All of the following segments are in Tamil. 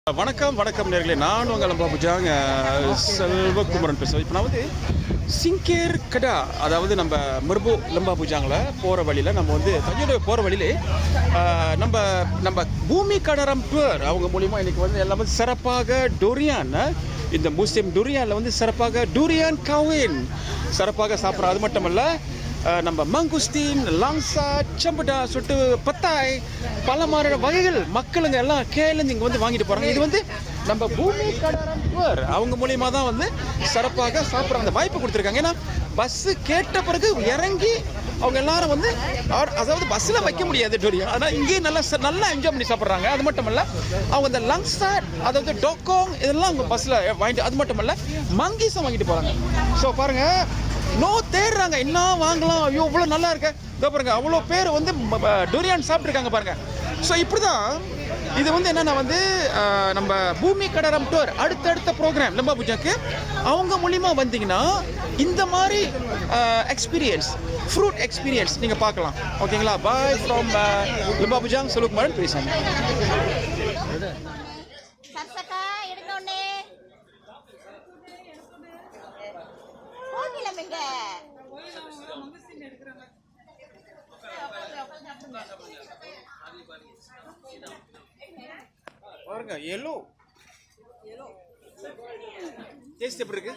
வணக்கம் வணக்கம் நேர்களே, நான் உங்கள் லம்பாபுஜாங் செல்வகுமரன் பேசுகிறேன். இப்போ நான் வந்து சிங்கேர் கடா, அதாவது நம்ம மிர்பு லம்பாபுஜாங்கில் போகிற வழியில் நம்ம வந்து தஞ்சோட போகிற வழியிலே நம்ம நம்ம பூமி கடரம் டூர் அவங்க மூலிமா இன்றைக்கி வந்து எல்லாமே சிறப்பாக டொரியான், இந்த முஸ்லீம் டொரியானில் வந்து சிறப்பாக டூரியான் கவின் சிறப்பாக சாப்பிட்றோம். அது மட்டும் இல்லை, நம்ம மங்குஸ்தீன், லாங்ஸா, சம்படா சொட்டு, பத்தாய், பல மாதிரி வகைகள் மக்களுங்க எல்லாம் கேளுந்து இங்கே வந்து வாங்கிட்டு போகிறாங்க. இது வந்து நம்ம பூமி கடரம் டூர் அவங்க மூலியமாக தான் வந்து சிறப்பாக சாப்பிட்ற அந்த வாய்ப்பு கொடுத்துருக்காங்க. ஏன்னா பஸ்ஸு கேட்ட பிறகு இறங்கி அவங்க எல்லாரும் வந்து அதாவது பஸ்ஸில் வைக்க முடியாது டோரியா, ஆனால் இங்கேயே நல்லா என்ஜாய் பண்ணி சாப்பிட்றாங்க. அது மட்டும் இல்லை, அவங்க இந்த லங்ஸா, அதாவது டோக்கோங் இதெல்லாம் அவங்க பஸ்ஸில் வாங்கிட்டு, அது மட்டும் இல்லை மங்கீஸும் வாங்கிட்டு போகிறாங்க. ஸோ பாருங்கள், தேடுறாங்க என்ன வாங்கலாம், ஐயோ இவ்வளோ நல்லா இருக்க, இதோ பாருங்க அவ்வளோ பேர் வந்து டொரியான் சாப்பிட்ருக்காங்க பாருங்க. ஸோ இப்படி தான் இது வந்து என்னென்னா வந்து நம்ம பூமி கடரம் டூர் அடுத்தடுத்த ப்ரோக்ராம் லம்பாபுஜாக்கு அவங்க மூலிமா வந்தீங்கன்னா இந்த மாதிரி எக்ஸ்பீரியன்ஸ், ஃப்ரூட் எக்ஸ்பீரியன்ஸ் நீங்கள் பார்க்கலாம். ஓகேங்களா? பாய் ஃப்ரம் லம்பாபுஜாங், செல்வகுமாரன் பேசுகிறேன். பாருங்க, எல்லோ டேஸ்ட் எப்படி இருக்கு?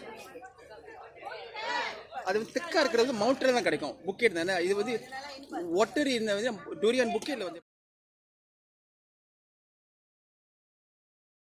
அது வந்து திக்கா இருக்கிறது மவுண்ட்ல தான் கிடைக்கும், புக்கெட் தானே இது வந்து ஒட்டரி. இந்த டூரியான் புக்கெட்ல வந்து